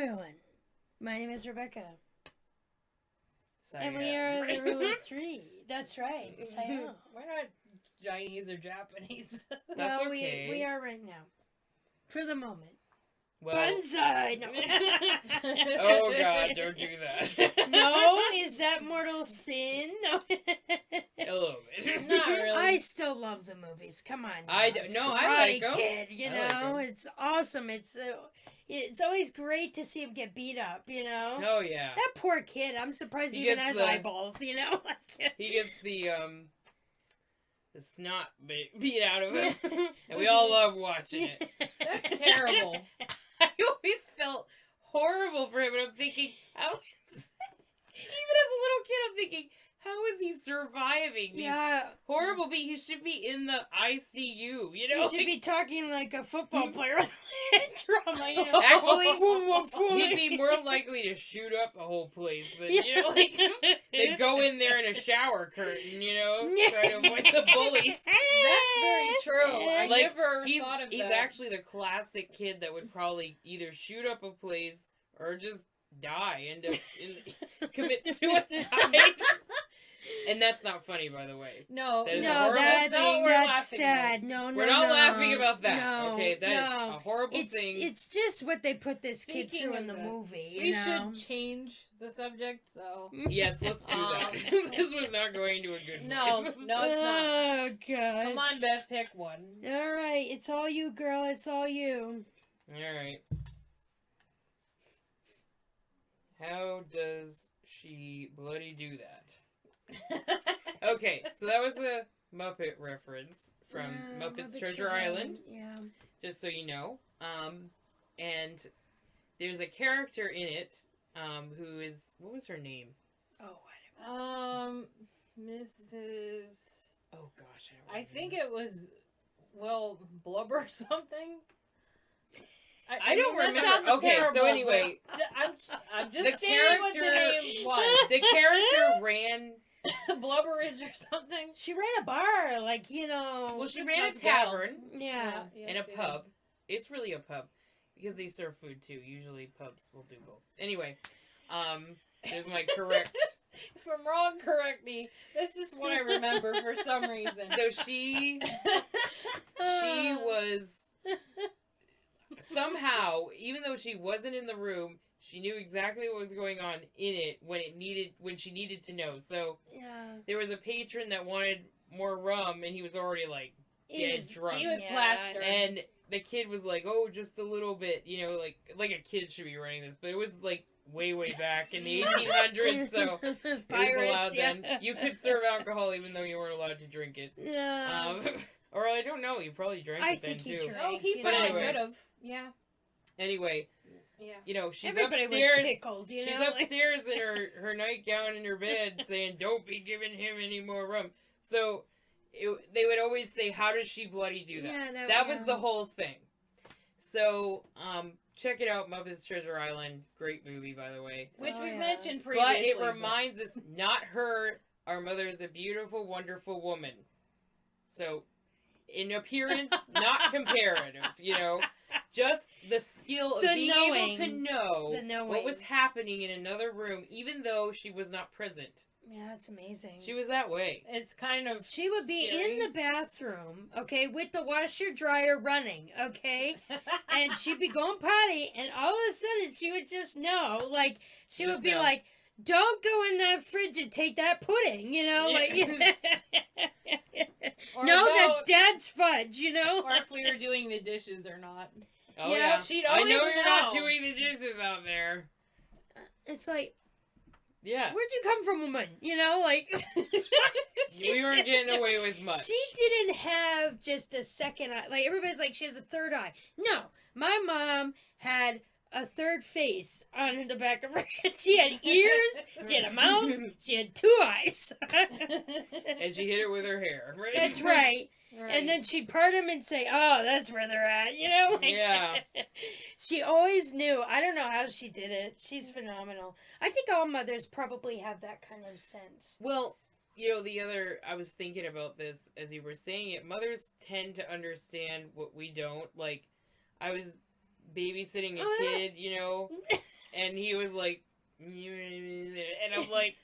everyone. My name is Rebecca. Siam. And we are the Rule of Three. That's right. Siam. We're not Chinese or Japanese. That's well, okay. we are right now. For the moment. Well, Banzai! No. oh god, don't do that. No? Is that mortal sin? No. A little bit. Not really. I still love the movies. Come on. Now. I It's like Karate 'em. Kid, you I like know? 'em. It's awesome. It's always great to see him get beat up, you know? Oh yeah. That poor kid. I'm surprised He he even gets has the- eyeballs, you know? He gets the snot beat out of him, and we Was all it- love watching it. That's terrible. I always felt horrible for him, and I'm thinking, even as a little kid, I'm thinking, how is he surviving these Yeah. horrible beats? He should be in the ICU, you know? You should be talking like a football player with trauma, you know? Actually, He'd he'd be more likely to shoot up a whole place than, you know, like, they'd go in there in a shower curtain, you know, try to avoid the bullies. That's very true. I Like, never He's thought of he's that. actually the classic kid that would probably either shoot up a place or just die, commit suicide. And that's not funny, by the way. No, That is a No, horrible that's thing. we're that's laughing sad. No, no, We're not no. laughing about that. No, Okay, that is no. a horrible It's thing. it's just what they put this kid Speaking through in of the that, movie. we You know? should change the subject. So Yes, let's do that. This was not going to a good no, place. no, it's not. Oh gosh. Come on, Beth, pick one. All right, it's all you, girl. It's all you. All right. How does she bloody do that? Okay, so that was a Muppet reference from Yeah, Muppets Treasure Island, Yeah. just so you know. And there's a character in it, who is, what was her name? Oh, Mrs. Oh gosh, I think it was, Blubber or something. I don't that remember. sounds Okay, so terrible, anyway, but I'm the just stating what the character- name was. the character ran. Blubberidge or something. she ran a bar, like, you know. Well, she a ran a tough gal. tavern yeah. and a she pub. It's really a pub because they serve food too. Usually pubs will do both. Anyway, there's my correct. If I'm wrong, correct me. That's just what I remember for some reason. So she was somehow, even though she wasn't in the room, she knew exactly what was going on in it when she needed to know. So Yeah. there was a patron that wanted more rum, and he was already like dead drunk. He was Yeah. plastered. And the kid was like, "Oh, just a little bit," you know, like a kid should be running this, but it was like way back in the 1800s, so it was allowed then. You could serve alcohol even though you weren't allowed to drink it. Yeah. Or I don't know, you probably drank I it then think he too. drank. Oh, he you But know. probably anyway. could have. Yeah. Anyway, Yeah. you know, she's Everybody upstairs. was pickled, you She's know. upstairs in her nightgown in her bed saying, "Don't be giving him any more rum." So they would always say, "How does she bloody do that?" Yeah, That was the whole thing. So, check it out, Muppets Treasure Island. Great movie, by the way. Which Oh, we've yeah. mentioned But previously. it reminds us, not her, our mother is a beautiful, wonderful woman. So, in appearance, not comparative, you know. Just the skill of The being able to knowing. know The knowing. what was happening in another room, even though she was not present. Yeah, it's amazing. She was that way. It's kind of. She would be Scary. in the bathroom, okay, with the washer dryer running, okay, and she'd be going potty, and all of a sudden she would just know, like, she Just would be know. like, "Don't go in that fridge and take that pudding," you know, Yeah. like, Or no, about- that's Dad's fudge, you know. Or if we were doing the dishes or not. Oh, Yeah, yeah. she'd I know always you're not know. doing the dishes out there. It's like, Yeah. where'd you come from, woman? You know, like, she We weren't just- getting away with much. She didn't have just a second eye. Like, everybody's like, she has a third eye. No, my mom had a third face on the back of her head. She had ears, she had a mouth, she had two eyes. And she hit it with her hair. Right? That's right. Right. And then she'd part them and say, "Oh, that's where they're at," you know? Like, Yeah. She always knew. I don't know how she did it. She's phenomenal. I think all mothers probably have that kind of sense. Well, you know, I was thinking about this as you were saying it. Mothers tend to understand what we don't. Like, I was babysitting a Oh, yeah. kid, you know, and he was like, and I'm like,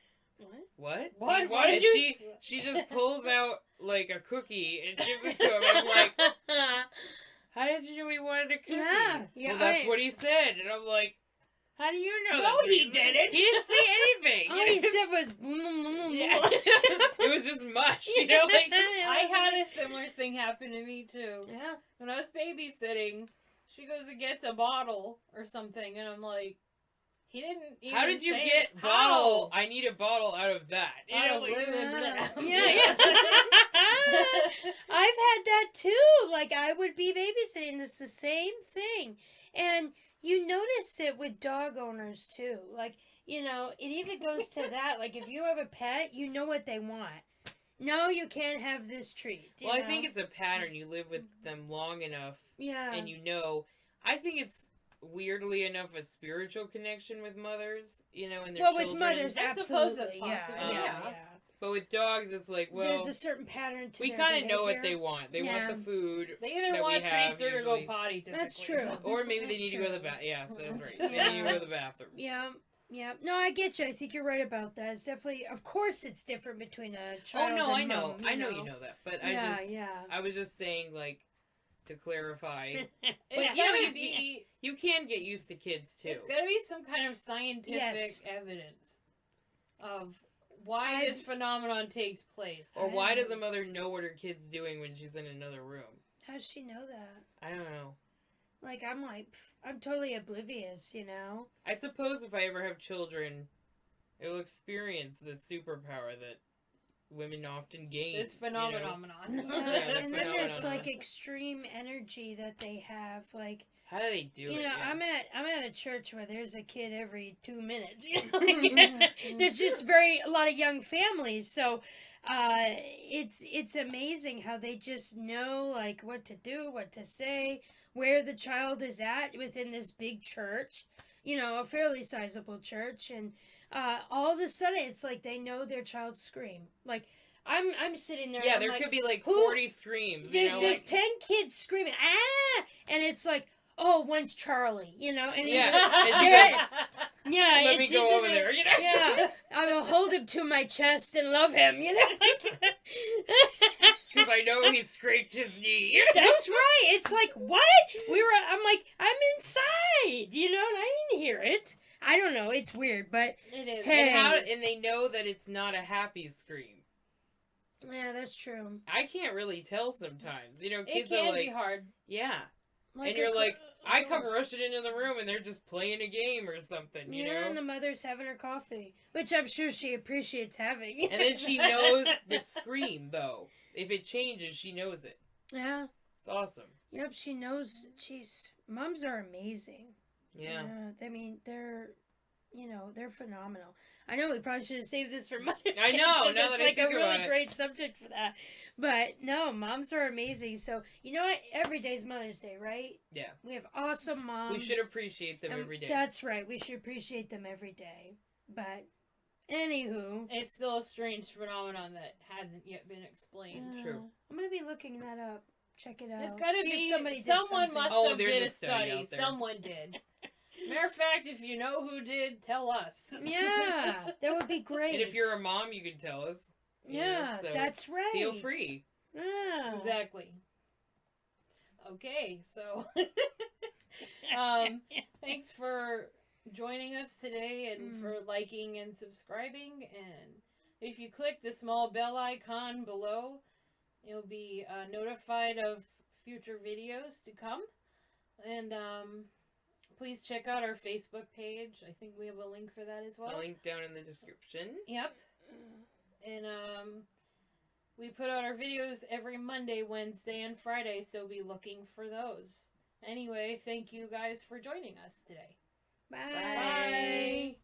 what? What? Dude, What and did you she just pulls out like a cookie and gives it to him. And I'm like, how did you know he wanted a cookie? Yeah, Well, that's what he said, and I'm like, how do you know? No, that's what he said? didn't. He didn't say anything. All he said was, Yeah. It was just mush, you know. Like I had a similar thing happen to me too. Yeah. When I was babysitting, she goes and gets a bottle or something, and I'm like, he didn't even how did you say get how. bottle? I need a bottle out of that. You Out know, of like, living. Yeah. I've had that too. Like, I would be babysitting. It's the same thing. And you notice it with dog owners too. Like, you know, it even goes to that. Like, if you have a pet, you know what they want. No, you can't have this treat. You well, I know? think it's a pattern. You live with them long enough, Yeah. and you know. I think it's weirdly enough a spiritual connection with mothers, you know, and their well, children. with mothers, I absolutely. suppose that's yeah, possible, yeah. But with dogs, it's like, well, There's a certain pattern to we their kind of know what behavior. they want. They Yeah. want the food, They either that we want have treats or to go usually. potty. Typically. That's true. or maybe they That's need to go to the true. bath. Yes, that's right. Yeah. They need to go to the bathroom. Yeah, yeah. No, I get you. I think you're right about that. It's definitely, of course, it's different between a child. Oh no, and I know, mom, I know you know that, but Yeah, I yeah. was just saying, like, to clarify, It's But, you know, gotta you- be. you can get used to kids too. It's gotta be some kind of scientific Yes. evidence of why I've- this phenomenon takes place. Or why does a mother know what her kid's doing when she's in another room? How does she know that? I don't know. Like, I'm totally oblivious, you know? I suppose if I ever have children, it will experience the superpower that women often gain. This you know? phenomenon? Yeah, the and then this, phenomenon. like, extreme energy that they have, like, How do they do you it? know, Yeah. I'm at a church where there's a kid every 2 minutes. You know? There's just a lot of young families, so it's amazing how they just know like what to do, what to say, where the child is at within this big church, you know, a fairly sizable church, and all of a sudden it's like they know their child's scream. Like I'm sitting there. Yeah, and I'm there like, could be like who- 40 screams. You There's know, just like, 10 kids screaming, ah! And it's like, oh, one's Charlie, you know? And Yeah. yeah, yeah, let it's me just go in over there. You know? Yeah, I will hold him to my chest and love him, you know? Because I know he scraped his knee. You know? That's right. It's like, what? I'm like, I'm inside, you know, and I didn't hear it. I don't know. It's weird, but It is. Hey. And they know that it's not a happy scream. yeah, that's true. I can't really tell sometimes. You know, It kids can are be like, hard. yeah. Like And you're a- like, I come rushing into the room and they're just playing a game or something, you yeah, know? and the mother's having her coffee, which I'm sure she appreciates having. And then she knows the scream, though. If it changes, she knows it. Yeah. It's awesome. Yep, she knows. Jeez, moms are amazing. Yeah. I mean, they're phenomenal. I know we probably should have saved this for Mother's Day. I know, because now it's that I like think a about really it. great subject for that. But no, moms are amazing. So you know what? Every day's Mother's Day, right? Yeah. We have awesome moms. We should appreciate them and every day. That's right. We should appreciate them every day. But anywho, It's still a strange phenomenon that hasn't yet been explained. True. I'm gonna be looking that up. Check it out. There's gotta See if be somebody did someone something. must Oh, have there's did a a study study. out there. Someone did. Matter of fact, if you know who did, tell us. Yeah, that would be great. And if you're a mom, you can tell us. you know, yeah, so that's right. Feel free. Yeah. Exactly. Okay, so thanks for joining us today and for liking and subscribing. And if you click the small bell icon below, you'll be notified of future videos to come. And please check out our Facebook page. I think we have a link for that as well. I'll link down in the description. Yep. And we put out our videos every Monday, Wednesday, and Friday, so be looking for those. Anyway, thank you guys for joining us today. Bye. Bye.